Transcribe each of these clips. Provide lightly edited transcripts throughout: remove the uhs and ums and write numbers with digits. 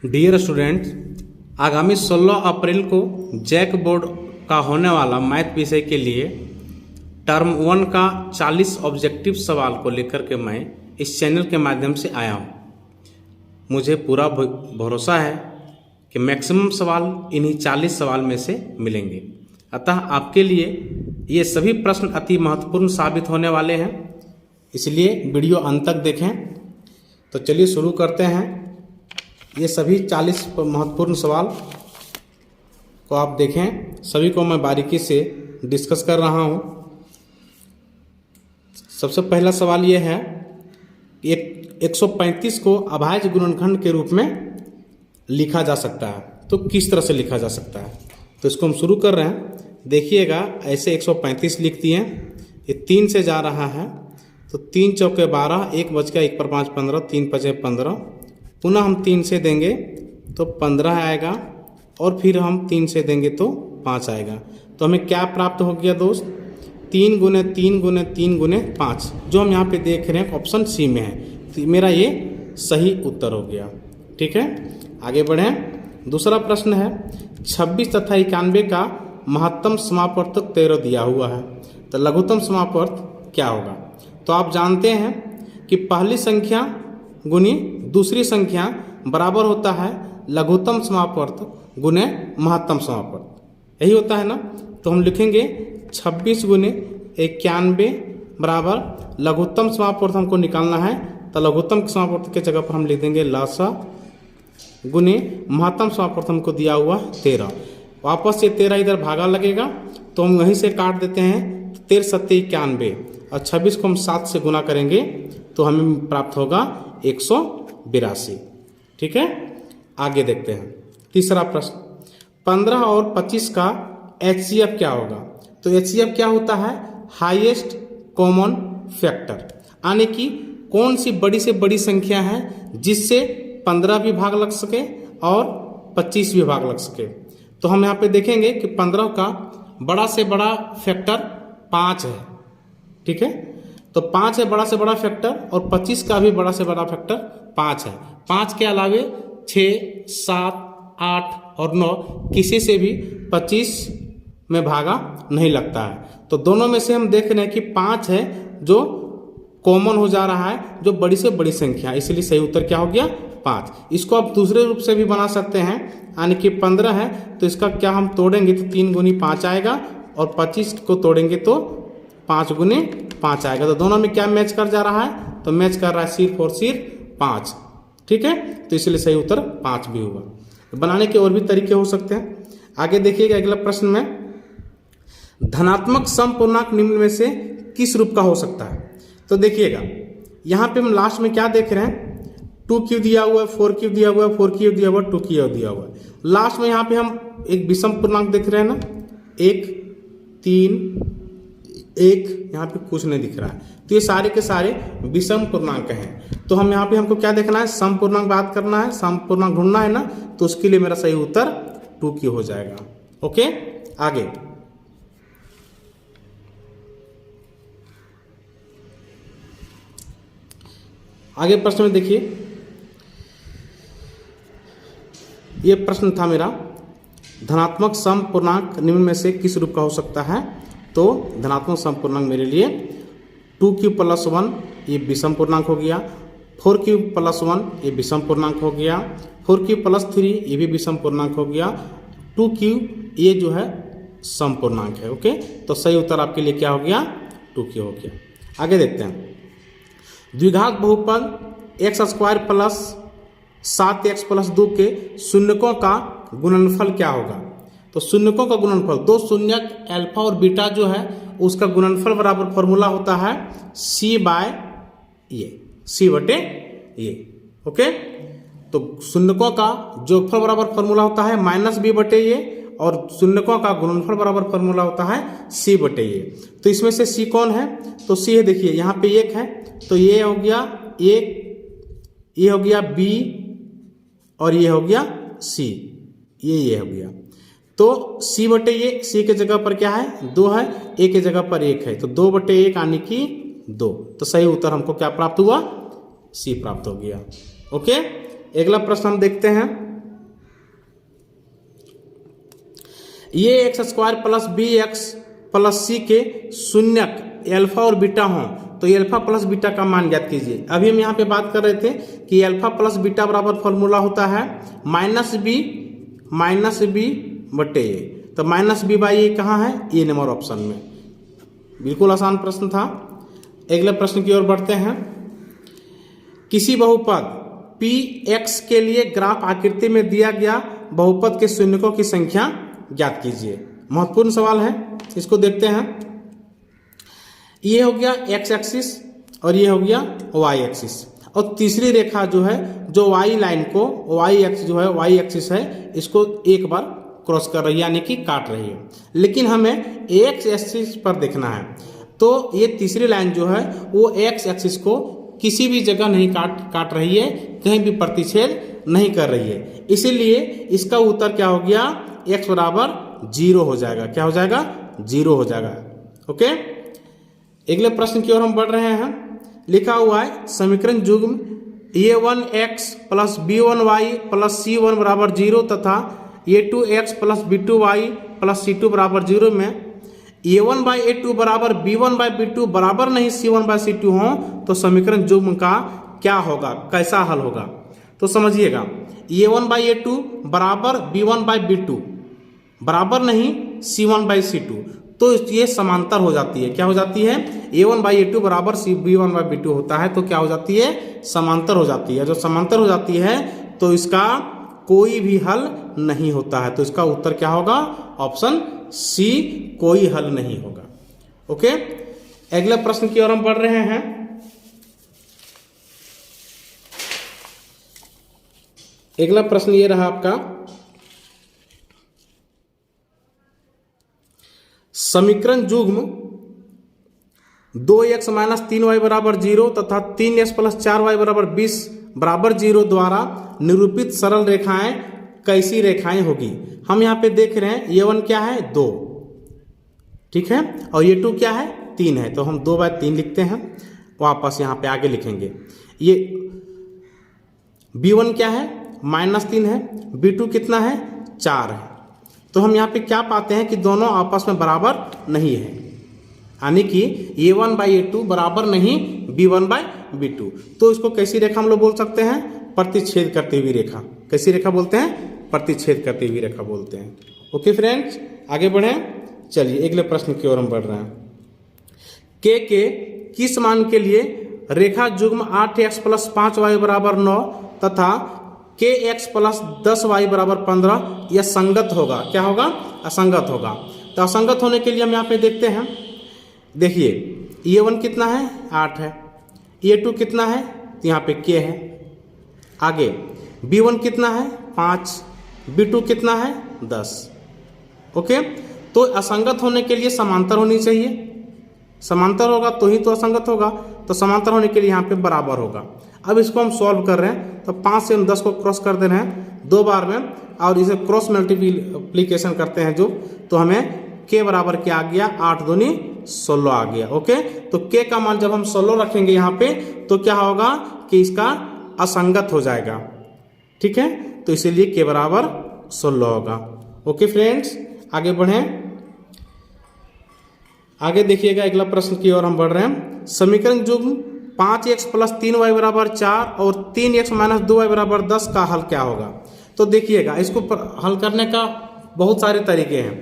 Dear students, आगामी 16 अप्रैल को JAC board का होने वाला मैथ विषय के लिए टर्म 1 का 40 ऑब्जेक्टिव सवाल को लेकर के मैं इस चैनल के माध्यम से आया हूँ। मुझे पूरा भरोसा है कि मैक्सिमम सवाल इन्हीं 40 सवाल में से मिलेंगे। अतः आपके लिए ये सभी प्रश्न अति महत्वपूर्ण साबित होने वाले हैं, इसलिए वीडियो अंत तक देखें। तो चलिए शुरू करते हैं। ये सभी 40 महत्वपूर्ण सवाल को आप देखें, सभी को मैं बारीकी से डिस्कस कर रहा हूँ। सबसे पहला सवाल ये है, 135 को अभाज्य गुणनखंड के रूप में लिखा जा सकता है, तो किस तरह से लिखा जा सकता है? तो इसको हम शुरू कर रहे हैं। देखिएगा, ऐसे 135 लिख दिए, ये 3 से जा रहा है, तो 3 चौके 12, 1 बच गया, 1 पर 5 15, 3 पचे 15, पुनः हम 3 से देंगे तो 15 आएगा, और फिर हम 3 से देंगे तो 5 आएगा। तो हमें क्या प्राप्त हो गया दोस्त? 3 गुने 3 गुने 3 गुने 5, जो हम यहाँ पे देख रहे हैं ऑप्शन सी में है। तो मेरा ये सही उत्तर हो गया। ठीक है, आगे बढ़ें। दूसरा प्रश्न है, 26 तथा 91 का महत्तम समापवर्तक 13 दिया हुआ है, तो लघुत्तम समापवर्त क्या होगा? तो आप जानते हैं कि पहली संख्या गुनी दूसरी संख्या बराबर होता है लघुत्तम समापवर्त गुने महत्तम समापवर्त, यही होता है ना। तो हम लिखेंगे 26 गुने 91 बराबर लघुत्तम समापवर्त हमको निकालना है, तो लघुत्तम समापवर्त के जगह पर हम लिख देंगे लसा गुने महत्तम समापवर्त हमको दिया हुआ 13। वापस से 13 इधर भागा लगेगा, तो हम वहीं से काट देते हैं, 13 सत्ते 91, और 26 को हम 7 से गुना करेंगे तो हमें प्राप्त होगा 182। ठीक है, आगे देखते हैं। तीसरा प्रश्न, 15 और 25 का HCF क्या होगा? तो HCF क्या होता है? हाईएस्ट कॉमन फैक्टर, यानी कि कौन सी बड़ी से बड़ी संख्या है जिससे 15 भी भाग लग सके और 25 भी भाग लग सके। तो हम यहाँ पे देखेंगे कि 15 का बड़ा से बड़ा फैक्टर 5 है। ठीक है, तो 5 है बड़ा से बड़ा फैक्टर, और 25 का भी बड़ा से बड़ा फैक्टर 5 है। 5 के अलावे 6, 7, 8 और 9 किसी से भी 25 में भागा नहीं लगता है। तो दोनों में से हम देख रहे हैं कि 5 है जो कॉमन हो जा रहा है, जो बड़ी से बड़ी संख्या, इसलिए सही उत्तर क्या हो गया? 5। इसको आप दूसरे रूप से भी बना सकते हैं, यानी कि 15 है तो इसका क्या हम तोड़ेंगे तो 3 गुनी 5 आएगा, और 25 को तोड़ेंगे तो 5 गुने 5 आएगा। तो दोनों में क्या मैच कर जा रहा है? तो मैच कर रहा है सिर्फ और सिर्फ 5। ठीक है, तो इसलिए सही उत्तर 5 भी हुआ। बनाने के और भी तरीके हो सकते हैं। आगे देखिएगा, अगला प्रश्न में, धनात्मक सम पूर्णांक निम्न में से किस रूप का हो सकता है? तो देखिएगा, यहाँ पे हम लास्ट में क्या देख रहे हैं? 2 दिया हुआ है, 4 दिया हुआ है, 4 दिया हुआ है, 2 दिया हुआ है। लास्ट में यहाँ पे हम एक विषम पूर्णांक देख रहे हैं ना, 1 3 1, यहाँ पे कुछ नहीं दिख रहा है, तो ये सारे के सारे विषम पूर्णांक हैं। तो हम यहाँ पे हमको क्या देखना है? सम पूर्णांक बात करना है, सम पूर्णांक ढूंढना है ना, तो उसके लिए मेरा सही उत्तर 2 हो जाएगा। ओके, आगे प्रश्न में देखिए, ये प्रश्न था मेरा, धनात्मक सम पूर्णांक निम्न में से किस रूप का हो सकता है? तो धनात्मक सम पूर्णांक मेरे लिए 2 + 1 ये विषम पूर्णांक हो गया, 4 + 1 ये विषम पूर्णांक हो गया, 4 + 3 ये भी विषम पूर्णांक हो गया, 2 ये जो है सम पूर्णांक है। ओके, तो सही उत्तर आपके लिए क्या हो गया? 2 हो गया। आगे देखते हैं, द्विघात बहुपद x² + 7x + 2 के शून्यकों का गुणनफल क्या होगा? तो शून्यकों का गुणनफल, दो शून्यक अल्फा और बीटा जो है उसका गुणनफल बराबर फॉर्मूला होता है c/a, c/a। ओके, तो शून्यकों का जोगफल बराबर फॉर्मूला होता है -b/a, और शून्यकों का गुणनफल बराबर फॉर्मूला होता है c/a। तो इसमें से c कौन है? तो c है, देखिए यहाँ पे 1 है, तो ये हो गया 1, ये हो गया b, और ये हो गया c, ये हो गया। तो c/a, c के जगह पर क्या है? 2 है, a के जगह पर 1 है, तो 2/1 यानी कि 2। तो सही उत्तर हमको क्या प्राप्त हुआ? C प्राप्त हो गया। ओके, अगला प्रश्न हम देखते हैं। ये x square plus b x plus c के शून्यक एल्फा और बीटा हों तो एल्फा प्लस बीटा का मान ज्ञात कीजिए। अभी हम यहाँ पे बात कर रहे थे कि एल्फा प्लस बीटा बराबर फॉर्मूला होता है माइनस बी बटे ए। तो माइनस बी बाई ए कहाँ है? ए नंबर ऑप्शन में। बिल्कुल आसान प्रश्न था। अगले प्रश्न की ओर बढ़ते हैं। किसी बहुपद पी एक्स के लिए ग्राफ आकृति में दिया गया बहुपद के शून्यकों की संख्या ज्ञात कीजिए। महत्वपूर्ण सवाल है, इसको देखते हैं। ये हो गया एक्स एक्सिस और ये हो गया वाई एक्सिस, और तीसरी रेखा जो है जो वाई लाइन को वाई एक्स जो है वाई एक्सिस है इसको एक बार क्रॉस कर रही है यानी कि काट रही है। लेकिन हमें एक्स एक्सिस पर देखना है तो ये तीसरी लाइन जो है वो एक्स एक्सिस को किसी भी जगह नहीं काट रही है, कहीं भी प्रतिच्छेद नहीं कर रही है। इसीलिए इसका उत्तर क्या हो गया? x बराबर 0 हो जाएगा। क्या हो जाएगा? 0 हो जाएगा। ओके, अगले प्रश्न की ओर हम बढ़ रहे हैं। लिखा हुआ है समीकरण युग्म a1x plus b1y plus c1 बराबर 0 तथा a2x plus b2y plus c2 बराबर 0 में a1 बाई a2 बराबर b1 बाई b2 बराबर नहीं c1 बाई c2 हो तो समीकरण युग्म का क्या होगा, कैसा हल होगा? तो समझिएगा, a1 बाई a2 बराबर b1 बाई b2 बराबर नहीं c1 बाई c2, तो ये समांतर हो जाती है। क्या हो जाती है? a1 बाई a2 बराबर b1 बाई b2 होता है तो क्या हो जाती है? समांतर हो जाती है। जो समांतर हो जाती है तो इसका कोई भी हल नहीं होता है। तो इसका उत्तर क्या होगा? ऑप्शन सी, कोई हल नहीं होगा। ओके, अगले प्रश्न की ओर हम बढ़ रहे हैं। अगला प्रश्न ये रहा आपका, समीकरण युग्म 2x माइनस 3y बराबर 0 तथा 3x प्लस 4y बराबर 20 बराबर 0 द्वारा निरूपित सरल रेखाएं कैसी रेखाएं होगी? हम यहाँ पे देख रहे हैं ये 1 क्या है? 2, ठीक है, और ये 2 क्या है? 3 है। तो हम 2/3 लिखते हैं, वापस यहाँ पे आगे लिखेंगे। ये b1 क्या है? -3 है, b2 कितना है? 4 है। तो हम यहाँ पे क्या पाते हैं कि दोनों आपस में बराबर नहीं है, यानी कि a1 बाई a2 बराबर नहीं b1 बाई b2। तो इसको कैसी रेखा हम लोग बोल सकते हैं? प्रतिच्छेद करती हुई रेखा। कैसी रेखा बोलते हैं? प्रतिच्छेद करती हुई रेखा बोलते हैं। ओके फ्रेंड्स, आगे बढ़ें। चलिए अगले प्रश्न की ओर हम बढ़ रहे हैं। के किस मान के लिए रेखा युग्म 8x प्लस 5y बराबर 9 तथा kx प्लस 10y बराबर 15 यह संगत होगा? क्या होगा? असंगत होगा। तो असंगत होने के लिए हम यहाँ पे देखते हैं। देखिए a1 कितना है? 8 है, a2 कितना है? यहाँ पे k है। आगे b1 कितना है? 5, b2 कितना है? 10। ओके, तो असंगत होने के लिए समांतर होनी चाहिए। समांतर होगा तो ही तो असंगत होगा, तो समांतर होने के लिए यहाँ पे बराबर होगा। अब इसको हम सॉल्व कर रहे हैं तो 5 से हम 10 को क्रॉस कर दे रहे हैं 2 बार में, और इसे क्रॉस मल्टीप्लिकेशन करते हैं जो, तो हमें k बराबर क्या आ गया? 8 दूनी 16 आ गया। ओके, तो k का मान जब हम 16 रखेंगे यहाँ पे तो क्या होगा कि इसका असंगत हो जाएगा, ठीक है, तो इसीलिए k बराबर 16 होगा। ओके फ्रेंड्स, आगे बढ़ें। आगे देखिएगा अगला प्रश्न की ओर हम बढ़ रहे हैं। समीकरण युग्म 5x प्लस 3y बराबर 4 और 3x माइनस 2y बराबर 10 का हल क्या होगा? तो देखिएगा इसको हल करने का बहुत सारे तरीके हैं,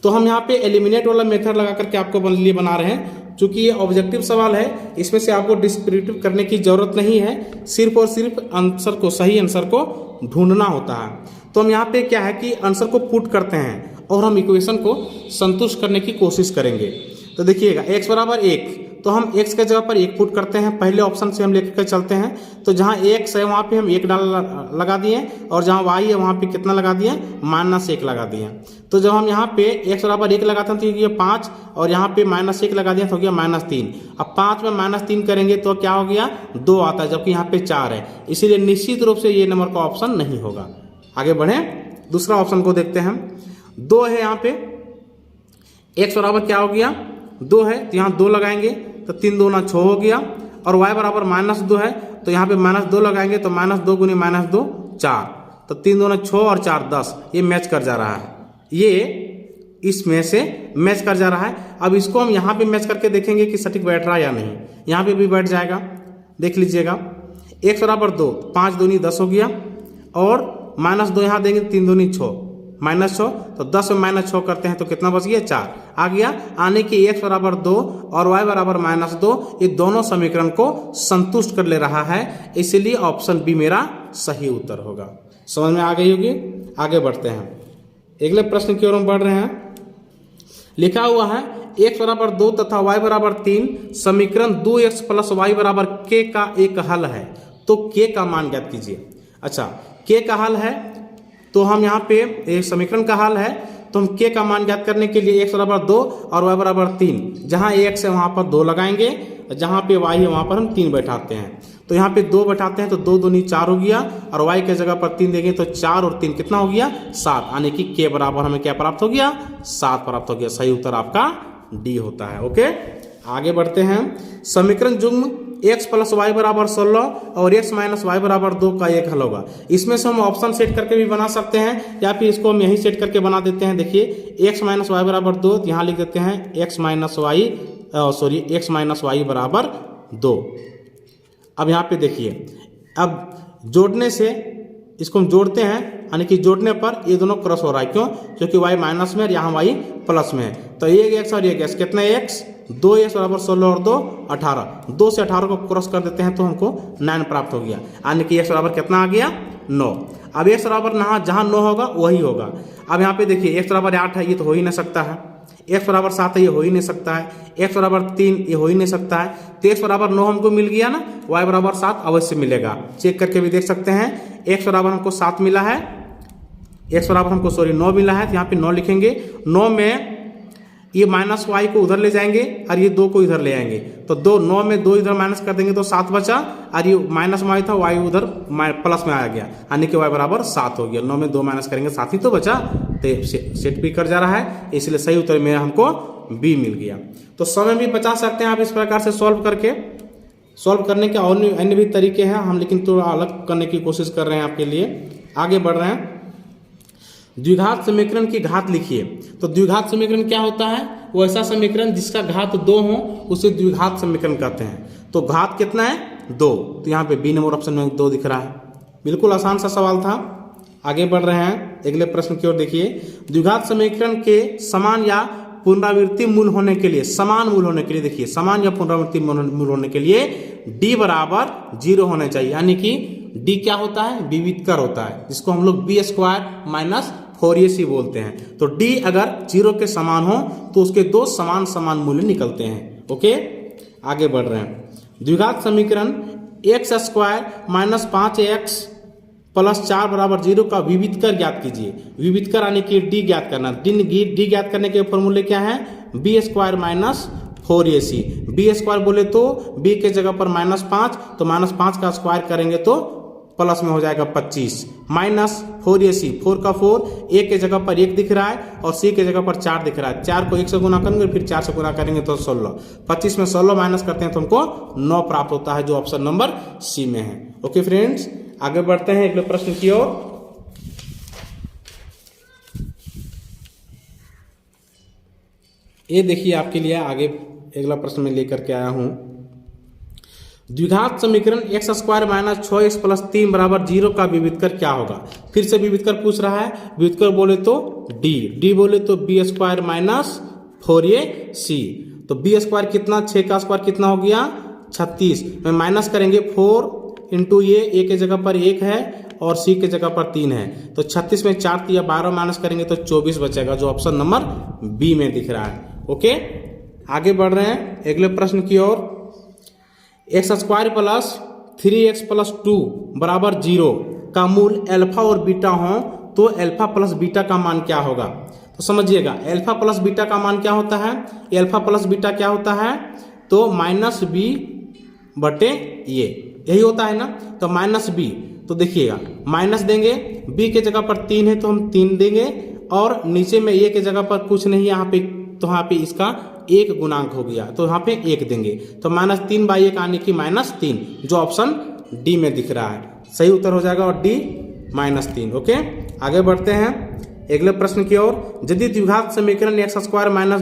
तो हम यहाँ पे एलिमिनेट वाला मेथड लगा करके आपको लिए बना रहे हैं। चूंकि ये ऑब्जेक्टिव सवाल है, इसमें से आपको डिस्क्रिप्टिव करने की जरूरत नहीं है, सिर्फ और सिर्फ आंसर को, सही आंसर को ढूंढना होता है। तो हम यहाँ पे क्या है कि आंसर को पुट करते हैं और हम इक्वेशन को संतुष्ट करने की कोशिश करेंगे। तो देखिएगा x बराबर 1, तो हम x के जगह पर 1 पुट करते हैं। पहले ऑप्शन से हम लेकर चलते हैं, तो जहाँ x है वहाँ पे हम 1 लगा दिए, और जहाँ y है वहाँ पे कितना लगा दिए? -1 लगा दिए। तो जब हम यहाँ पे x बराबर 1 लगाते हैं तो ये 5, और यहाँ पे -1 लगा दिया तो हो गया -3। अब 5 में -3 करेंगे तो क्या हो गया? 2 आता है, जबकि यहाँ पे 4 है, इसीलिए निश्चित रूप से ये नंबर का ऑप्शन नहीं होगा। आगे बढ़ें, दूसरा ऑप्शन को देखते हैं। 2 है यहाँ पे, x बराबर क्या हो गया? 2 है, तो यहाँ 2 लगाएंगे तो 3 दूना 6 हो गया, और y बराबर -2 है, तो यहाँ पे -2 लगाएंगे तो -2 गुनी -2 4, तो 3 दूना 6 और 4 10, ये मैच कर जा रहा है। ये इसमें से मैच कर जा रहा है। अब इसको हम यहाँ पे मैच करके देखेंगे कि सटीक बैठ रहा है या नहीं। यहाँ पे भी बैठ जाएगा, देख लीजिएगा। x बराबर 2, 5 दूनी 10 हो गया, और -2 यहाँ देंगे, 3 दूनी 6, -6, तो 10 में -6 करते हैं तो कितना बच गया, 4 आ गया। आने की x बराबर 2 और y बराबर -2, ये दोनों समीकरण को संतुष्ट कर ले रहा है, इसलिए ऑप्शन बी मेरा सही उत्तर होगा। समझ में आ गई होगी। आगे बढ़ते हैं, अगले प्रश्न की ओर हम बढ़ रहे हैं। लिखा हुआ है x बराबर 2 तथा y बराबर 3 समीकरण 2x प्लस y बराबर k का एक हल है, तो k का मान ज्ञात कीजिए। अच्छा, k का हल है तो हम यहाँ पे एक समीकरण का हल है, तो हम k का मान ज्ञात करने के लिए x बराबर 2 और y बराबर 3, जहाँ x है वहाँ पर 2 लगाएंगे, जहाँ पे y है वहाँ पर हम 3 बैठाते हैं। तो यहाँ पे 2 बैठाते हैं तो 2 दूनी 4 हो गया, और y के जगह पर 3 देंगे तो 4 और 3 कितना हो गया, 7, यानी कि k बराबर हमें क्या प्राप्त हो गया, 7 प्राप्त हो गया। सही उत्तर आपका डी होता है। ओके, आगे बढ़ते हैं। समीकरण जुग्म x प्लस वाई बराबर 16 और x माइनस वाई बराबर 2 का एक हल होगा। इसमें से हम ऑप्शन सेट करके भी बना सकते हैं, या फिर इसको हम यही सेट करके बना देते हैं। देखिए, x माइनस वाई बराबर 2, यहाँ लिख देते हैं x माइनस वाई बराबर 2। अब यहाँ पे देखिए, अब जोड़ने से इसको हम जोड़ते हैं, यानी कि जोड़ने पर ये दोनों क्रॉस हो रहा है। क्यों? क्योंकि y माइनस में और यहाँ y प्लस में है, तो एक x और एक x, कितना x, 2x बराबर 16 और 2 18, 2 से 18 को क्रॉस कर देते हैं तो हमको 9 प्राप्त हो गया, यानी कि x बराबर कितना आ गया, 9। अब x बराबर जहाँ 9 होगा वही होगा। अब यहाँ पे देखिए, x बराबर 8 है, ये तो हो ही नहीं सकता है। x बराबर 7 है, ये हो ही नहीं सकता है। x बराबर 3, ये हो ही नहीं सकता है। तो x बराबर 9 हमको मिल गया ना, y बराबर 7 अवश्य मिलेगा। चेक करके भी देख सकते हैं। x बराबर हमको 7 मिला है, x बराबर हमको 9 मिला है, तो यहाँ पे 9 लिखेंगे। 9 में ये माइनस वाई को उधर ले जाएंगे और ये 2 को इधर ले आएंगे, तो 9 में 2 इधर माइनस कर देंगे तो 7 बचा, और ये माइनस वाई था, वाई उधर प्लस में आ गया, यानी कि वाई बराबर 7 हो गया। 9 में 2 माइनस करेंगे 7 ही तो बचा, तो सेट भी कर जा रहा है, इसलिए सही उत्तर में हमको बी मिल गया। तो समय भी बचा सकते हैं आप इस प्रकार से सॉल्व करके। सॉल्व करने के और अन्य भी तरीके हैं हम, लेकिन थोड़ा अलग करने की कोशिश कर रहे हैं आपके लिए। आगे बढ़ रहे हैं। द्विघात समीकरण की घात लिखिए। तो द्विघात समीकरण क्या होता है, वो ऐसा समीकरण जिसका घात 2 हो उसे द्विघात समीकरण कहते हैं। तो घात कितना है, 2, तो यहाँ पे बी नंबर ऑप्शन में 2 दिख रहा है। बिल्कुल आसान सा सवाल था। आगे बढ़ रहे हैं, अगले प्रश्न की ओर देखिए। द्विघात समीकरण के समान या पुनरावृत्ति मूल होने के लिए, समान मूल होने के लिए, देखिए समान या पुनरावृत्ति मूल होने के लिए d बराबर 0 होने चाहिए, यानी कि d क्या होता है, विविधकर होता है, जिसको हम लोग b स्क्वायर माइनस 4ac बोलते हैं। तो d अगर 0 के समान हो तो उसके 2 समान मूल्य निकलते हैं। ओके, आगे बढ़ रहे हैं। द्विघात समीकरण x square minus 5x plus 4 बराबर 0 का विविधकर ज्ञात कीजिए। विविधकर यानी कि d ज्ञात करना। d ज्ञात करने के फॉर्मूले क्या है, b square minus 4ac। b square बोले तो b के जगह पर -5, तो -5 का स्क्वायर करेंगे तो प्लस में हो जाएगा 25, माइनस 4ac, 4 का 4, a के जगह पर 1 दिख रहा है और c के जगह पर 4 दिख रहा है। 4 को 1 से गुना करेंगे, फिर 4 से गुना करेंगे तो 16, 25 में 16 माइनस करते हैं तो हमको 9 प्राप्त होता है, जो ऑप्शन नंबर सी में है। ओके फ्रेंड्स, आगे बढ़ते हैं अगले प्रश्न की ओर। ये देखिए आपके लिए आगे अगला प्रश्न में लेकर के आया हूं। द्विघात समीकरण x square minus 6x plus 3 बराबर 0 का विविधकर क्या होगा। फिर से विविधकर पूछ रहा है। विविधकर बोले तो d बोले तो b स्क्वायर माइनस 4ac। तो b स्क्वायर कितना, 6 का स्क्वायर कितना हो गया, 36 में माइनस करेंगे 4 इंटू a के जगह पर 1 है और c के जगह पर 3 है, तो 36 में 4 या 12 माइनस करेंगे तो 24 बचेगा, जो ऑप्शन नंबर बी में दिख रहा है। ओके, आगे बढ़ रहे हैं अगले प्रश्न की ओर। X square plus 3x plus 2 बराबर 0 का मूल अल्फा और बीटा हो तो अल्फा प्लस बीटा का मान क्या होगा। तो समझिएगा, अल्फा प्लस बीटा का मान क्या होता है, अल्फा प्लस बीटा क्या होता है, तो -b बटे ये, यही होता है ना। तो -b, तो देखिएगा माइनस देंगे, b के जगह पर 3 है तो हम 3 देंगे, और नीचे में a के जगह पर कुछ नहीं, यहाँ पे तो यहाँ पे इसका 1 गुणांक हो गया, तो यहाँ पे 1 देंगे, तो -3/1 आने की -3, जो ऑप्शन डी में दिख रहा है। सही उत्तर हो जाएगा और डी -3। ओके, आगे बढ़ते हैं। अगले प्रश्न की ओर, यदि द्विघात समीकरण x square minus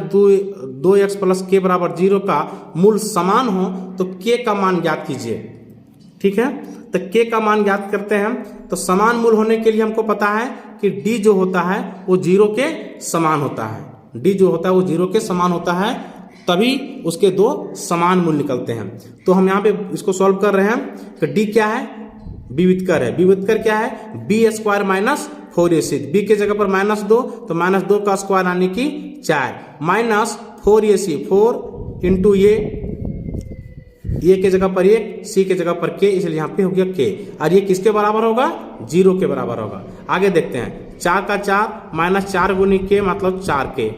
2x plus के बराबर 0 का मूल समान हो तो के का मान ज्ञात कीजिए। ठीक है, तो के का मान ज्ञात करते हैं। तो समान मूल होने के लिए हमको पता है कि डी जो होता है वो 0 के समान होता है। डी जो होता है वो 0 के समान होता है, तभी उसके दो समान मूल निकलते हैं। तो हम यहाँ पे इसको सॉल्व कर रहे हैं कि डी क्या है, विवितकर है। विवितकर क्या है, B square minus 4ac। B के जगह पर -2 तो -2 का स्क्वायर यानी कि 4 माइनस 4ac, 4 इंटू ये के जगह पर 1, सी के जगह पर के, इसलिए यहाँ पे हो गया के। और ये किसके बराबर होगा, 0 के बराबर होगा। आगे देखते हैं, 4 का 4 माइनस 4 गुनी के मतलब 4 के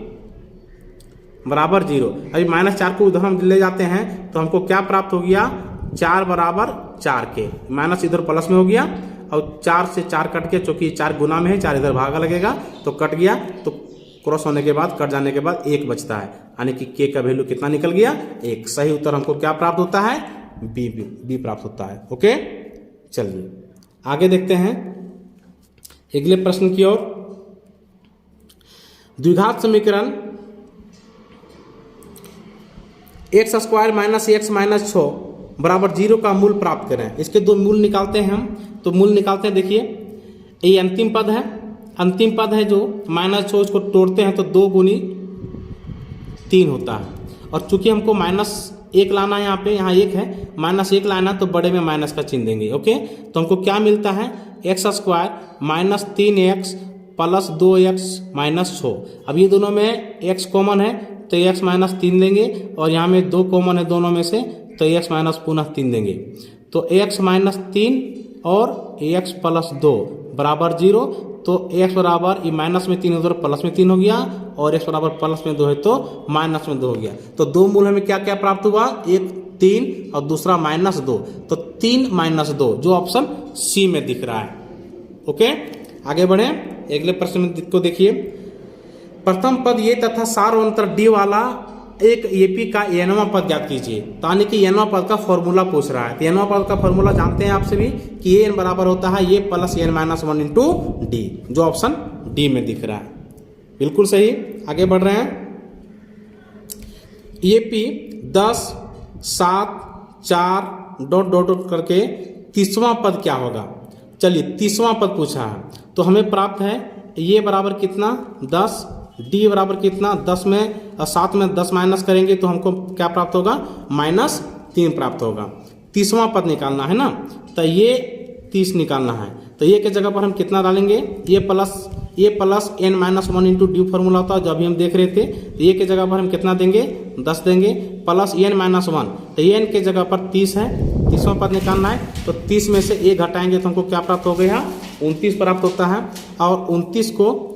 बराबर 0। अभी -4 को उधर हम ले जाते हैं तो हमको क्या प्राप्त हो गया, 4 बराबर 4 के, माइनस इधर प्लस में हो गया और 4 से 4 कट के, चूंकि 4 गुना में है, 4 इधर भागा लगेगा तो कट गया, तो क्रॉस होने के बाद कट जाने के बाद 1 बचता है, यानी कि के का वैल्यू कितना निकल गया, 1। सही उत्तर हमको क्या प्राप्त होता है, बी प्राप्त होता है। ओके, चलिए आगे देखते हैं अगले प्रश्न की ओर। द्विघात समीकरण x square minus x minus 6 बराबर 0 का मूल प्राप्त करें। इसके दो मूल निकालते हैं हम। तो मूल निकालते हैं, देखिए ये अंतिम पद है, अंतिम पद है जो -6, इसको तोड़ते हैं तो 2 गुनी 3 होता है। और चूंकि हमको -1 लाना है, यहाँ पे यहाँ 1 है, -1 लाना तो बड़े में माइनस का चिन्ह देंगे। ओके, तो हमको क्या मिलता है, x square minus 3x plus 2x minus 6। अब ये दोनों में x कॉमन है तो x माइनस 3 देंगे, और यहाँ में 2 कॉमन है दोनों में से तो x माइनस पुनः 3 देंगे। तो x माइनस 3 और x प्लस 2 बराबर 0। तो x बराबर ये माइनस में 3 उधर प्लस में 3 हो गया, और x बराबर प्लस में 2 है तो माइनस में 2 हो गया। तो दो मूल हमें क्या क्या प्राप्त हुआ, एक 3 और दूसरा -2। तो 3 - 2 जो ऑप्शन सी में दिख रहा है। ओके, आगे बढ़े अगले प्रश्न को देखिए। प्रथम पद ये तथा सार अंतर डी वाला एक एपी का एनवां पद ज्ञात कीजिए। तो यानी कि एनवां पद का फॉर्मूला पूछ रहा है। तो एनवां पद का फॉर्मूला जानते हैं आप सभी कि एन बराबर होता है ये plus N minus 1 into D, जो ऑप्शन डी में दिख रहा है। बिल्कुल सही, आगे बढ़ रहे हैं। एपी 10, 7, 4 डॉट डॉट डॉट करके 30वां पद क्या होगा। चलिए 30वां पद पूछा है, तो हमें प्राप्त है ये बराबर कितना, 10, डी बराबर कितना, 10 में 7 में 10 माइनस करेंगे तो हमको क्या प्राप्त होगा, -3 प्राप्त होगा। 30वां पद निकालना है ना, तो ये 30 निकालना है। तो ये के जगह पर हम कितना डालेंगे, ये plus n minus 1 into D formula होता है जो अभी हम देख रहे थे। तो ये के जगह पर हम कितना देंगे, 10 देंगे, प्लस n माइनस 1, तो ये n के जगह पर 30 है। 30वां पद निकालना है, तो 30 में से 1 घटाएंगे तो हमको क्या प्राप्त हो गया, 29 प्राप्त होता है। और 29 को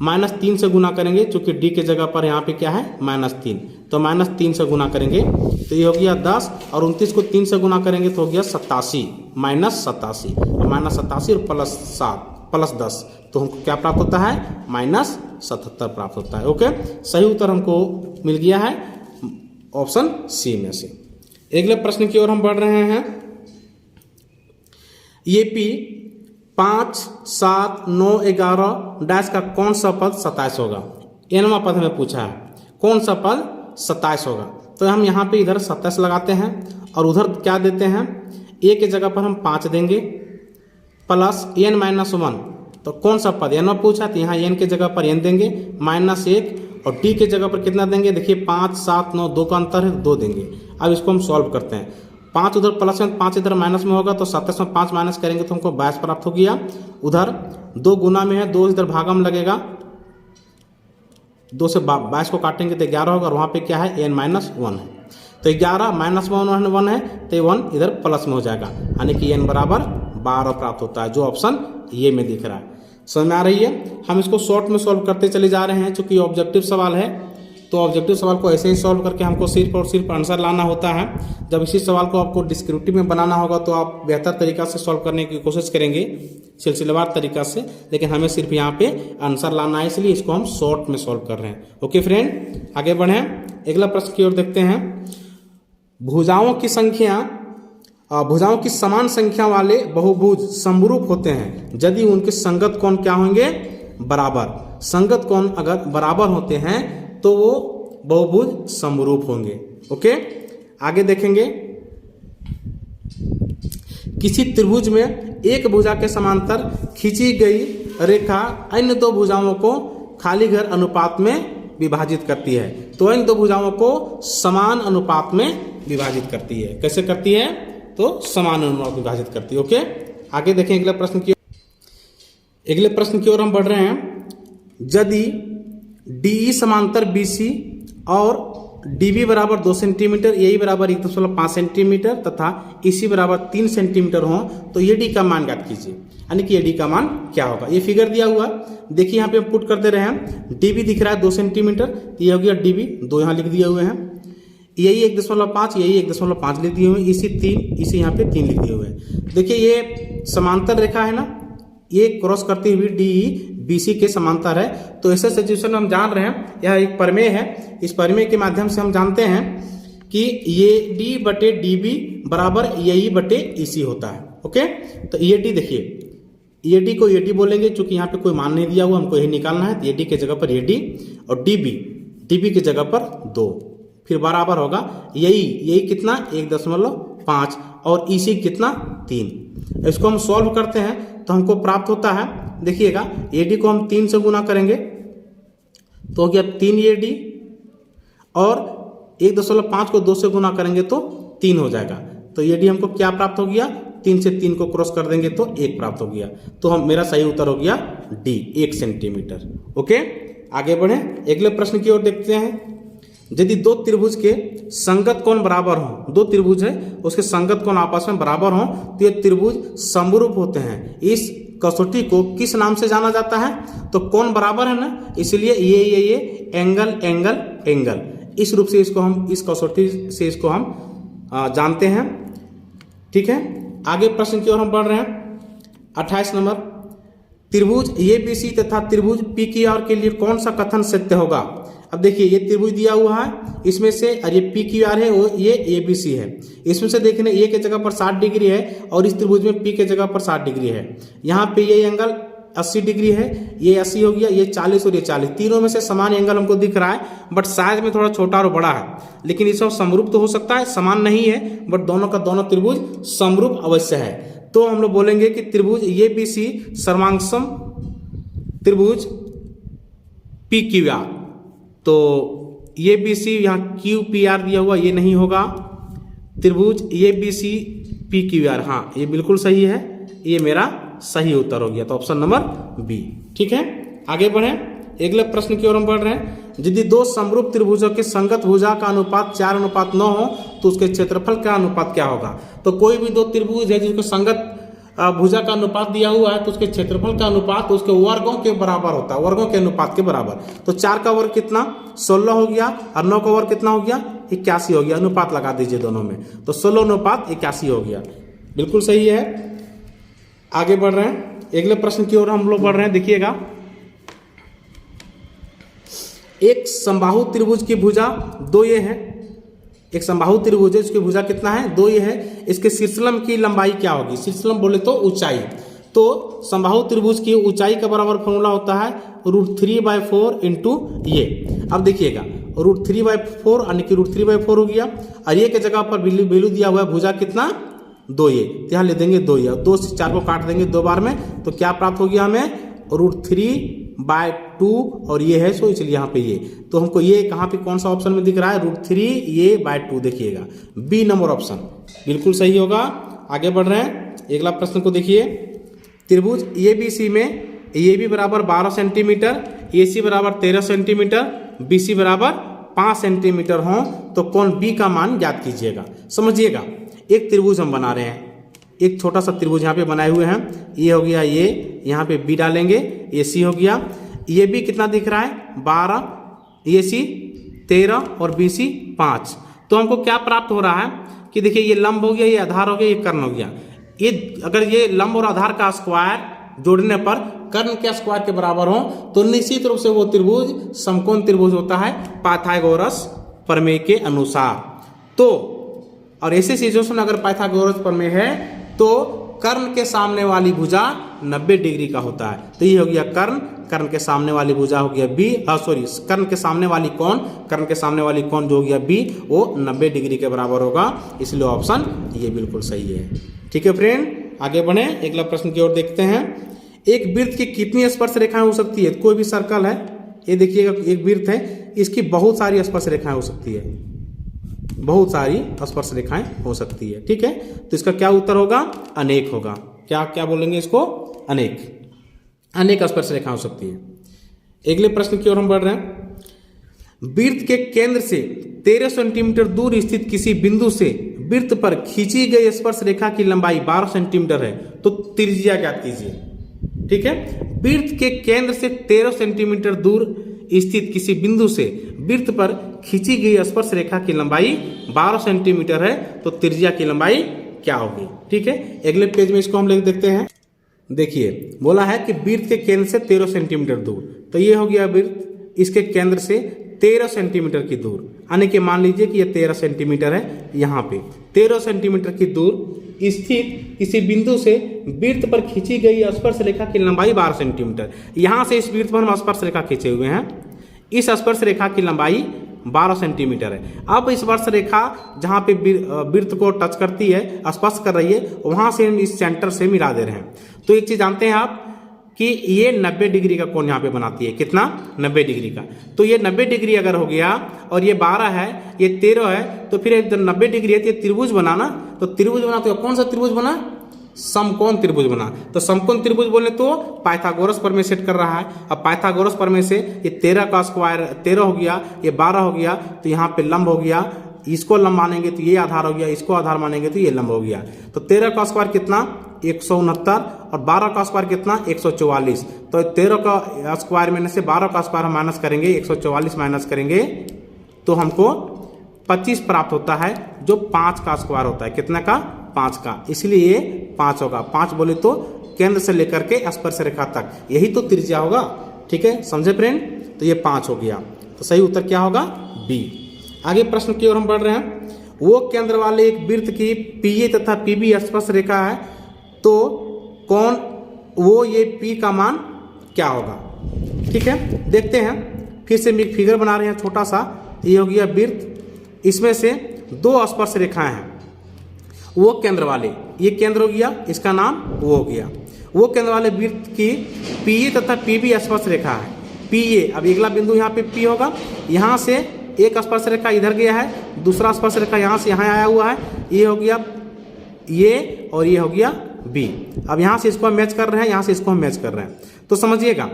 -3 से गुना करेंगे, चूंकि डी के जगह पर यहाँ पे क्या है, -3, तो -3 से गुना करेंगे तो ये हो गया 10, और 29 को 3 से गुना करेंगे तो हो गया 87, -87, और -87 और +7 +10, तो हमको क्या प्राप्त होता है, -77 प्राप्त होता है। ओके, सही उत्तर हमको मिल गया है ऑप्शन सी में से। अगले प्रश्न की ओर हम बढ़ रहे हैं। ये पी 5, 7, 9, 11 डैश का कौन सा पद 27 होगा। एनवां पद हमें पूछा है, कौन सा पद 27 होगा। तो हम यहाँ पे इधर 27 लगाते हैं, और उधर क्या देते हैं, ए के जगह पर हम 5 देंगे, प्लस n माइनस 1, तो कौन सा पद एनवां पूछा, तो यहाँ n के जगह पर n देंगे, -1, और डी के जगह पर कितना देंगे, देखिए 5, 7, 9, 2 का अंतर है, 2 देंगे। अब इसको हम सॉल्व करते हैं। 5 उधर प्लस में, 5 इधर माइनस में होगा, तो 27 में 5 माइनस करेंगे तो हमको 22 प्राप्त हो गया। उधर 2 गुना में है, 2 इधर भागा में लगेगा, 2 से 22 को काटेंगे तो 11 होगा, और वहाँ पे क्या है, n माइनस 1 है, तो 11 माइनस 1 है, तो 1 इधर प्लस में हो जाएगा, यानी कि n बराबर 12 प्राप्त होता है, जो ऑप्शन ये में दिख रहा है। समझ में आ रही है। हम इसको शॉर्ट में सॉल्व करते चले जा रहे हैं, चूंकि ऑब्जेक्टिव सवाल है, तो ऑब्जेक्टिव सवाल को ऐसे ही सॉल्व करके हमको सिर्फ और सिर्फ आंसर लाना होता है। जब इसी सवाल को आपको डिस्क्रिप्टिव में बनाना होगा तो आप बेहतर तरीका से सॉल्व करने की कोशिश करेंगे, सिलसिलेवार तरीका से, लेकिन हमें सिर्फ यहाँ पे आंसर लाना है, इसलिए इसको हम शॉर्ट में सॉल्व कर रहे हैं। ओके फ्रेंड, आगे बढ़े अगला प्रश्न की ओर देखते हैं। भुजाओं की समान संख्या वाले बहुभुज समरूप होते हैं यदि उनके संगत कोण क्या होंगे, बराबर। संगत कोण अगर बराबर होते हैं तो वो बहुभुज समरूप होंगे। ओके, आगे देखेंगे। किसी त्रिभुज में एक भुजा के समांतर खींची गई रेखा अन्य दो भुजाओं को खाली घर अनुपात में विभाजित करती है। तो इन दो भुजाओं को समान अनुपात में विभाजित करती है। कैसे करती है? तो समान अनुपात में विभाजित करती है। ओके, आगे देखें अगले प्रश्न की ओर हम बढ़ रहे हैं। यदि DE समांतर BC और DB बराबर 2 सेंटीमीटर, AE बराबर 1.5 सेंटीमीटर तथा EC बराबर 3 सेंटीमीटर हो तो AD का मान ज्ञात कीजिए। यानी कि AD का मान क्या होगा? ये फिगर दिया हुआ, देखिए यहाँ पे हम पुट कर दे रहे हैं। DB दिख रहा है 2 सेंटीमीटर, ये हो गया DB, 2 यहाँ लिख दिए हुए हैं। AE 1.5, AE 1.5 लिख दिए हुए हैं। EC 3, EC यहाँ पे 3 लिख दिए हुए हैं। देखिए ये समांतर रेखा है ना, ये क्रॉस करती हुई DE BC के समांतर है। तो ऐसे सिचुएशन में हम जान रहे हैं, यह एक प्रमेय है। इस प्रमेय के माध्यम से हम जानते हैं कि AD बटे DB बराबर AE बटे EC होता है। ओके, तो AD देखिए, AD को AD बोलेंगे, चूंकि यहाँ पे कोई मान नहीं दिया हुआ, हमको यही निकालना है। तो AD के जगह पर AD और DB के जगह पर 2, फिर बराबर होगा यही कितना 1.5 और EC कितना 3। इसको हम सॉल्व करते हैं तो हमको प्राप्त होता है, देखिएगा AD को हम 3 से गुना करेंगे तो हो गया 3 AD और 1.5 को 2 से गुना करेंगे तो 3 हो जाएगा। तो AD हमको क्या प्राप्त हो गया? 3 से 3 को क्रॉस कर देंगे तो 1 प्राप्त हो गया। तो मेरा सही उत्तर हो गया D, 1 सेंटीमीटर। ओके, आगे बढ़े अगले प्रश्न की ओर देखते हैं। यदि दो त्रिभुज के संगत कोण बराबर हो, दो त्रिभुज है उसके संगत कोण आपस में बराबर हो तो ये त्रिभुज समरूप होते हैं। इस कसौटी को किस नाम से जाना जाता है? तो कोण बराबर है ना, इसलिए ये एंगल एंगल एंगल, इस रूप से इसको हम, इस कसौटी से इसको हम जानते हैं। ठीक है, आगे प्रश्न की ओर हम बढ़ रहे हैं। 28 नंबर, त्रिभुज ABC तथा त्रिभुज PQR के लिए कौन सा कथन सत्य होगा? अब देखिए ये त्रिभुज दिया हुआ है, इसमें से और ये PQR है, वो ये ABC है। इसमें से देखने A के जगह पर 60 डिग्री है और इस त्रिभुज में P के जगह पर 60 डिग्री है। यहाँ पे ये एंगल 80 डिग्री है, ये 80 हो गया, ये 40 और ये 40। तीनों में से समान एंगल हमको दिख रहा है, बट साइज में थोड़ा छोटा और बड़ा है। लेकिन ये सब समरूप तो हो सकता है, समान नहीं है, बट दोनों का दोनों त्रिभुज समरूप अवश्य है। तो हम लोग बोलेंगे कि त्रिभुज ABC सर्वांगसम त्रिभुज PQR। तो ABC यहाँ QPR दिया हुआ, ये नहीं होगा। त्रिभुज ABC PQR, हाँ ये बिल्कुल सही है, ये मेरा सही उत्तर हो गया। तो ऑप्शन नंबर B। ठीक है, आगे बढ़े अगले प्रश्न की ओर हम बढ़ रहे हैं। यदि दो समरूप त्रिभुजों के संगत भुजा का अनुपात 4:9 हो तो उसके क्षेत्रफल का अनुपात क्या होगा? तो कोई भी दो त्रिभुज है जिसको संगत भुजा का अनुपात दिया हुआ है तो उसके क्षेत्रफल का अनुपात उसके वर्गों के बराबर होता है, वर्गों के अनुपात के बराबर। तो 4 का वर्ग कितना 16 हो गया और 9 का वर्ग कितना हो गया 81 हो गया। अनुपात लगा दीजिए दोनों में, तो 16:81 हो गया, बिल्कुल सही है। आगे बढ़ रहे हैं अगले प्रश्न की ओर हम लोग बढ़ रहे हैं। देखिएगा, एक समबाहु त्रिभुज की भुजा 2 ये है, एक समबाहु त्रिभुज है उसकी भुजा कितना है 2 ये है। इसके शीर्षलंब की लंबाई क्या होगी? शीर्षलंब बोले तो ऊंचाई। तो समबाहु त्रिभुज की ऊंचाई का बराबर फॉर्मूला होता है √3/4 इंटू ये। अब देखिएगा √3/4 यानी कि √3/4 हो गया और ये के जगह पर वैल्यू दिया हुआ है भुजा कितना 2 ये, यहाँ ले देंगे 2 ये, 2 से 4 को काट देंगे 2 बार में, तो क्या प्राप्त हो गया हमें √3/2 और ये है, सो इसलिए यहाँ पे ये। तो हमको ये कहाँ पे कौन सा ऑप्शन में दिख रहा है √3/2, देखिएगा B नंबर ऑप्शन बिल्कुल सही होगा। आगे बढ़ रहे हैं अगला प्रश्न को देखिए। त्रिभुज ABC में AB बराबर 12 सेंटीमीटर, AC बराबर 13 सेंटीमीटर, BC बराबर 5 सेंटीमीटर हो तो कोण B का मान ज्ञात कीजिएगा। समझिएगा, एक त्रिभुज हम बना रहे हैं, एक छोटा सा त्रिभुज यहाँ पे बनाए हुए हैं, ये हो गया, ये यहाँ पे B डालेंगे, ये C हो गया। ये B कितना दिख रहा है 12, ये C 13 और BC 5। तो हमको क्या प्राप्त हो रहा है कि देखिए ये लंब हो गया, ये आधार हो गया, ये कर्ण हो गया। ये अगर ये लंब और आधार का स्क्वायर जोड़ने पर कर्ण के स्क्वायर के बराबर हो तो निश्चित रूप से वो त्रिभुज समकोण त्रिभुज होता है पाइथागोरस प्रमेय के अनुसार। तो और ऐसे सिचुएशन अगर पाइथागोरस प्रमेय है तो कर्ण के सामने वाली भुजा 90 डिग्री का होता है। तो ये हो गया कर्ण, कर्ण के सामने वाली भुजा हो गया बी, सॉरी कर्ण के सामने वाली कोण, कर्ण के सामने वाली कोण जो हो गया बी, वो 90 डिग्री के बराबर होगा, इसलिए ऑप्शन ये बिल्कुल सही है। ठीक है फ्रेंड, आगे बढ़े, अगला प्रश्न की ओर देखते हैं। एक वृत्त की कितनी स्पर्श रेखाएं हो सकती है? कोई भी सर्कल है, ये देखिएगा एक वृत्त है, इसकी बहुत सारी स्पर्श रेखाएं हो सकती है, बहुत सारी स्पर्श रेखाएं हो सकती है। ठीक है, तो इसका क्या उत्तर होगा? अनेक होगा। क्या क्या बोलेंगे इसको? अनेक, अनेक स्पर्श रेखा हो सकती है। अगले प्रश्न की ओर हम बढ़ रहे हैं। वृत्त के केंद्र से 13 सेंटीमीटर दूर स्थित किसी बिंदु से वृत्त पर खींची गई स्पर्श रेखा की लंबाई 12 सेंटीमीटर है, तो त्रिज्या ज्ञात कीजिए। ठीक है, वृत्त के केंद्र से 13 सेंटीमीटर दूर स्थित किसी बिंदु से वृत्त पर खींची गई स्पर्श रेखा की लंबाई 12 सेंटीमीटर है, तो त्रिज्या की लंबाई क्या होगी? ठीक है, अगले पेज में इसको हम लिख देखते हैं। देखिए, बोला है कि वृत्त के केंद्र से 13 सेंटीमीटर दूर, तो ये हो गया वृत्त, इसके केंद्र से 13 सेंटीमीटर की दूर, यानी कि मान लीजिए कि ये 13 सेंटीमीटर है, यहाँ पे 13 सेंटीमीटर की दूर स्थित किसी बिंदु से वृत्त पर खींची गई स्पर्श रेखा की लंबाई 12 सेंटीमीटर। यहाँ से इस वृत्त पर हम स्पर्श रेखा खींचे हुए हैं, इस स्पर्श रेखा की लंबाई 12 सेंटीमीटर है। अब इस स्पर्श रेखा जहाँ पे वृत्त को टच करती है, स्पर्श कर रही है, वहाँ से हम इस सेंटर से मिला दे रहे हैं। तो एक चीज जानते हैं आप कि ये 90 डिग्री का कोण यहाँ पे बनाती है, कितना? 90 डिग्री का। तो ये 90 डिग्री अगर हो गया और ये 12 है, ये 13 है, तो फिर 90 डिग्री है तो ये त्रिभुज बना ना, तो त्रिभुज बना, तो कौन सा त्रिभुज बना? समकोण त्रिभुज बना। तो समकोण त्रिभुज बोले तो पाइथागोरस प्रमेय सेट कर रहा है। अब पाइथागोरस प्रमेय से ये 13 का स्क्वायर 13 हो गया, ये 12 हो गया, तो यहाँ पे लंब हो गया, इसको लंब मानेंगे तो ये आधार हो गया, इसको आधार मानेंगे तो ये लंब हो गया। तो 13 का स्क्वायर कितना? 169, और 12 का स्क्वायर कितना? 144। तो 13 का स्क्वायर में से 12 का स्क्वायर हम माइनस करेंगे, 144 माइनस करेंगे तो हमको 25 प्राप्त होता है, जो 5 का स्क्वायर होता है। कितना का? 5 का, इसलिए ये 5 होगा। 5 बोले तो केंद्र से लेकर के स्पर्श रेखा तक, यही तो त्रिज्या होगा। ठीक है, समझे फ्रेंड? तो ये 5 हो गया, तो सही उत्तर क्या होगा? बी। आगे प्रश्न की ओर हम बढ़ रहे हैं। वो केंद्र वाले एक वृत्त की पीए तथा पीबी स्पर्श रेखा है, तो कौन वो ये पी का मान क्या होगा? ठीक है, देखते हैं। फिर से एक फिगर बना रहे हैं छोटा सा, ये हो गया वृत्त, इसमें से 2 स्पर्श रेखाएं हैं। वो केंद्र वाले, ये केंद्र हो गया, इसका नाम वो हो गया। वो केंद्र वाले वृत्त की पीए तथा पीबी स्पर्श रेखा है। पीए, अब अगला बिंदु यहाँ पे पी होगा, यहाँ से एक स्पर्श रेखा इधर गया है, दूसरा स्पर्श रेखा यहाँ से यहाँ आया हुआ है, ये हो गया ये, और ये हो गया बी। अब यहाँ से इसको हम मैच कर रहे हैं, यहाँ से इसको हम मैच कर रहे हैं, तो समझिएगा।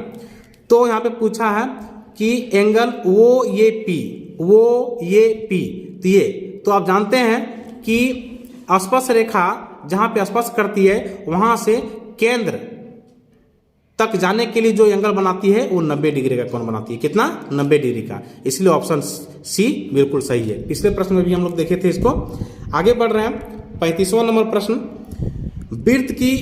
तो यहाँ पे पूछा है कि एंगल वो ये पी, वो ये पी, तो ये, तो आप जानते हैं कि स्पर्श रेखा जहाँ पे स्पर्श करती है, वहाँ से केंद्र तक जाने के लिए जो एंगल बनाती है वो 90 डिग्री का कोण बनाती है। कितना? 90 डिग्री का, इसलिए ऑप्शन सी बिल्कुल सही है। पिछले प्रश्न में भी हम लोग देखे थे इसको। आगे बढ़ रहे हैं, 35वां नंबर प्रश्न। वृत्त की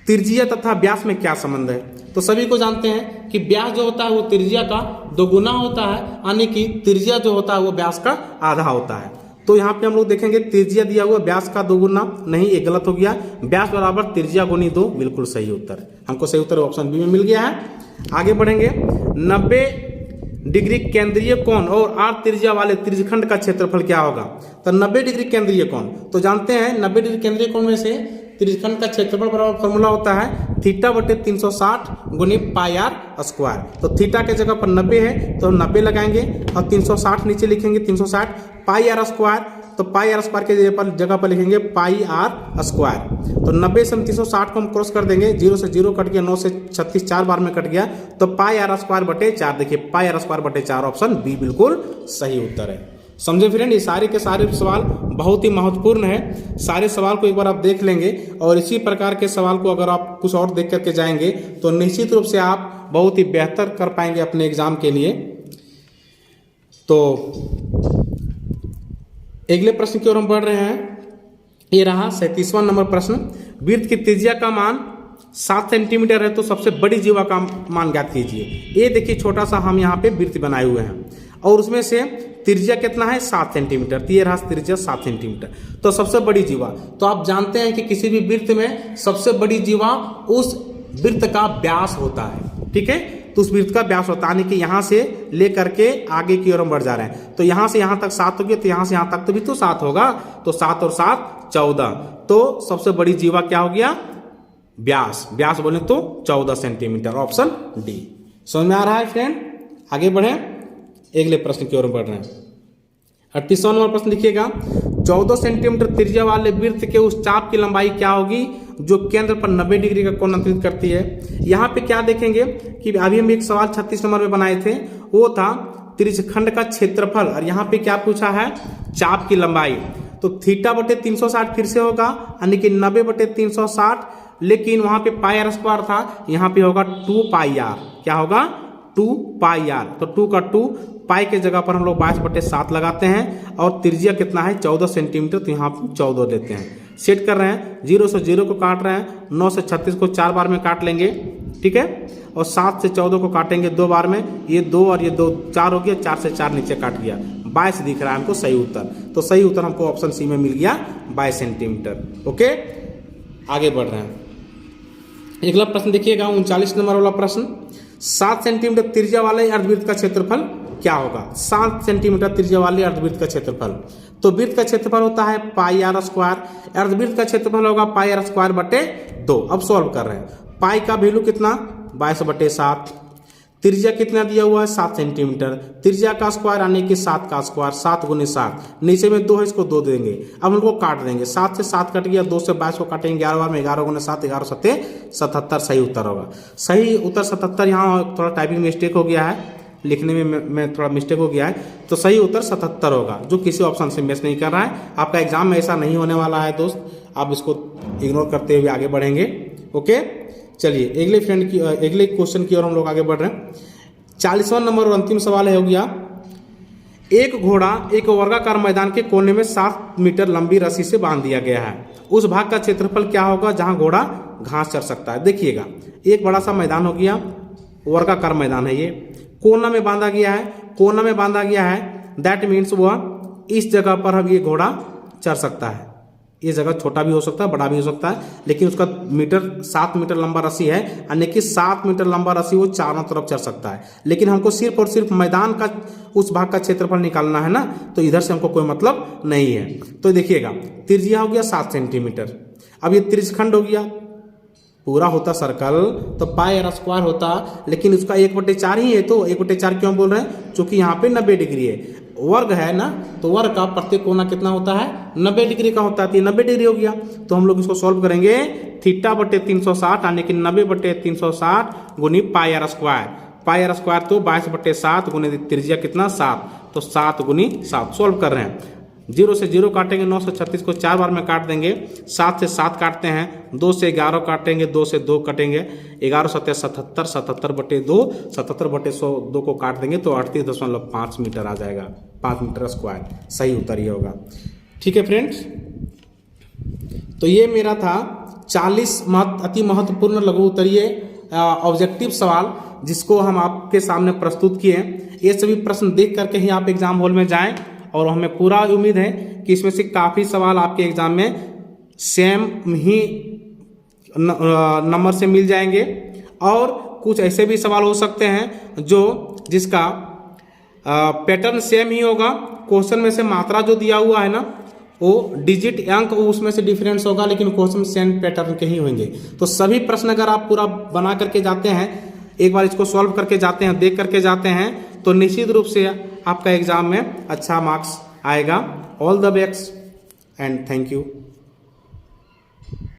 त्रिज्या तथा व्यास में क्या संबंध है? तो सभी को जानते हैं कि व्यास जो होता है वो त्रिज्या का 2 गुना होता है, यानी कि त्रिज्या जो होता है वो व्यास का आधा होता है। तो यहाँ पे हम लोग देखेंगे त्रिज्या दिया हुआ व्यास का 2 गुना, नहीं, एक गलत हो गया। व्यास बराबर त्रिज्या गुनी 2, बिल्कुल सही उत्तर। हमको सही उत्तर ऑप्शन बी में मिल गया है। आगे बढ़ेंगे। 90 डिग्री केंद्रीय कोण और 8 त्रिज्या वाले त्रिज्यखंड का क्षेत्रफल क्या होगा? तो 90 डिग्री केंद्रीय कोण, तो जानते हैं 90 डिग्री केंद्रीय कोण में से त्रिज्यखंड का क्षेत्रफल बराबर फॉर्मूला होता है थीटा बटे 360 गुनी पाई आर स्क्वायर। तो थीटा के जगह पर 90 है तो 90 लगाएंगे और 360 नीचे लिखेंगे, 360 पाई आर स्क्वायर, तो पाई आर स्क्वायर के जगह पर लिखेंगे पाई आर स्क्वायर। तो 90 से हम 360 को हम क्रॉस कर देंगे, 0 से 0 कट गया, 9 से 36 4 बार में कट गया, तो पाई आर स्क्वायर बटे 4। देखिए पाई आर स्क्वायर बटे 4, ऑप्शन बी बिल्कुल सही उत्तर है। समझे फ्रेंड? ये सारे के सारे सवाल बहुत ही महत्वपूर्ण है। सारे सवाल को एक बार आप देख लेंगे और इसी प्रकार के सवाल को अगर आप कुछ और देख करके जाएंगे तो निश्चित रूप से आप बहुत ही बेहतर कर पाएंगे अपने एग्जाम के लिए। तो अगले प्रश्न की ओर हम बढ़ रहे हैं। ये रहा 37वां नंबर प्रश्न। वृत्त की त्रिज्या का मान 7 सेंटीमीटर है, तो सबसे बड़ी जीवा का मान ज्ञात कीजिए। ये देखिए छोटा सा हम यहाँ पे वृत्त बनाए हुए हैं और उसमें से त्रिज्या कितना है? 7 सेंटीमीटर। तो ये रहा त्रिज्या 7 सेंटीमीटर। तो सबसे बड़ी जीवा, तो आप जानते हैं कि किसी भी वृत्त में सबसे बड़ी जीवा उस वृत्त का व्यास होता है। ठीक है, तो उस वृत्त का व्यास होता है, यानी कि यहां से लेकर के आगे की ओर हम बढ़ जा रहे हैं। तो यहां से यहां तक 7 हो गया, तो यहां से यहां तक तो भी तो 7 होगा, तो 7 और 7 14। तो सबसे बड़ी जीवा क्या हो गया? व्यास। व्यास बोले तो 14 सेंटीमीटर, ऑप्शन डी। समझ में आ रहा है फ्रेंड? आगे बढ़े, अगले प्रश्न की ओर बढ़ रहे हैं। 38वां नंबर प्रश्न लिखिएगा, 14 सेंटीमीटर त्रिज्या वाले वृत्त के उस चाप की लंबाई क्या होगी जो केंद्र पर 90 डिग्री का कोण अंतरित करती है। यहाँ पे क्या देखेंगे कि अभी हम एक सवाल 36 नंबर में बनाए थे, वो था त्रिज्यखंड का क्षेत्रफल, और यहाँ पे क्या पूछा है? चाप की लंबाई। तो थीटा बटे 360 फिर से होगा, यानी कि 90 बटे 360, लेकिन वहां पे पाई आर स्क्वायर था, यहाँ पे होगा 2 पाई आर। क्या होगा? 2 पाई आर। तो 2 का 2, पाई के जगह पर हम लोग 22/7 लगाते हैं, और त्रिज्या कितना है? 14 सेंटीमीटर, तो यहाँ पे 14 देते हैं। सेट कर रहे हैं, 0 से 0 को काट रहे हैं, 9 से 36 को 4 बार में काट लेंगे। ठीक है, और 7 से 14 को काटेंगे 2 बार में, ये 2 और ये 2 4 हो गया, 4 से 4 नीचे काट गया, 22 दिख रहा है हमको सही उत्तर। तो सही उत्तर हमको ऑप्शन सी में मिल गया, 22 सेंटीमीटर। ओके, आगे बढ़ रहे हैं। अगला प्रश्न देखिएगा, 39 नंबर वाला प्रश्न, 7 सेंटीमीटर त्रिज्या वाले अर्धवृत्त का क्षेत्रफल क्या होगा? 7 सेंटीमीटर त्रिज्या वाले अर्धवृत्त का क्षेत्रफल। तो वृत्त का क्षेत्रफल होता है पाई आर स्क्वायर, अर्धवृत्त का क्षेत्रफल होगा पाई आर स्क्वायर बटे 2। अब सॉल्व कर रहे हैं, पाई का वैल्यू कितना? 22/7। त्रिज्या कितना दिया हुआ है? 7 सेंटीमीटर। त्रिज्या का स्क्वायर यानी कि 7 का स्क्वायर, 7 × 7, नीचे में 2 है, इसको 2 देंगे। अब उनको काट देंगे, 7 से 7 कट गया, 2 से 22 को काटेंगे 11 बार में, 11 × 7, 11 7 77, सही उत्तर होगा। सही उत्तर 77। यहाँ थोड़ा टाइपिंग मिस्टेक हो गया है, लिखने में थोड़ा मिस्टेक हो गया है, तो सही उत्तर 77 होगा, जो किसी ऑप्शन से मैच नहीं कर रहा है। आपका एग्जाम में ऐसा नहीं होने वाला है दोस्त, आप इसको इग्नोर करते हुए आगे बढ़ेंगे। ओके, चलिए अगले क्वेश्चन की ओर हम लोग आगे बढ़ रहे हैं। 40वां नंबर और अंतिम सवाल है, हो गया, एक घोड़ा एक वर्गाकार मैदान के कोने में 7 मीटर लंबी रस्सी से बांध दिया गया है। उस भाग का क्षेत्रफल क्या होगा जहां घोड़ा घास चर सकता है? देखिएगा, एक बड़ा सा मैदान हो गया, वर्गाकार मैदान है, ये कोना में बांधा गया है। कोना में बांधा गया है, दैट मीन्स वह इस जगह पर अब ये घोड़ा चर सकता है। ये जगह छोटा भी हो सकता है, बड़ा भी हो सकता है, लेकिन उसका 7 मीटर लंबा रस्सी है, यानी कि 7 मीटर लंबा रस्सी वो चारों तरफ चढ़ सकता है। लेकिन हमको सिर्फ और सिर्फ मैदान का उस भाग का क्षेत्रफल निकालना है ना, तो इधर से हमको कोई मतलब नहीं है। तो देखिएगा, त्रिज्या हो गया 7 सेंटीमीटर। अब ये त्रिज्यखंड हो गया, पूरा होता सर्कल तो पाई आर स्क्वायर होता, लेकिन उसका 1/4 ही है। तो 1/4 क्यों बोल रहे हैं? क्योंकि यहाँ पे 90 डिग्री है, वर्ग है ना, तो वर्ग का प्रत्येक कोना कितना होता है? 90 डिग्री का होता है, तो 90 डिग्री हो गया। तो हम लोग इसको सॉल्व करेंगे, थीटा बटे 360 यानी कि 90 बटे 360 गुनी pi r square. Pi r square तो 22/7 गुनी त्रिज्या कितना? 7, तो 7 × 7 सॉल्व कर रहे हैं। 0 से 0 काटेंगे, 9 से 36 को 4 बार में काट देंगे, 7 से 7 काटते हैं, 2 से 11 काटेंगे, 2 से 2 कटेंगे, 11 7 77, 77/2, 77/2 को काट देंगे तो 38.5 मीटर आ जाएगा, 5 मीटर स्क्वायर। सही उत्तर ये होगा। ठीक है फ्रेंड्स, तो ये मेरा था 40 अति महत्वपूर्ण लघु उत्तरीय ऑब्जेक्टिव सवाल, जिसको हम आपके सामने प्रस्तुत किए। ये सभी प्रश्न देख करके ही आप एग्जाम हॉल में जाएं, और हमें पूरा उम्मीद है कि इसमें से काफ़ी सवाल आपके एग्जाम में सेम ही नंबर से मिल जाएंगे, और कुछ ऐसे भी सवाल हो सकते हैं जिसका पैटर्न सेम ही होगा। क्वेश्चन में से मात्रा जो दिया हुआ है ना, वो डिजिट अंक उसमें से डिफरेंस होगा, लेकिन क्वेश्चन सेम पैटर्न के ही होंगे। तो सभी प्रश्न अगर आप पूरा बना करके जाते हैं, एक बार इसको सॉल्व करके जाते हैं, देख करके जाते हैं, तो निश्चित रूप से आपका एग्जाम में अच्छा मार्क्स आएगा। All the best and thank you.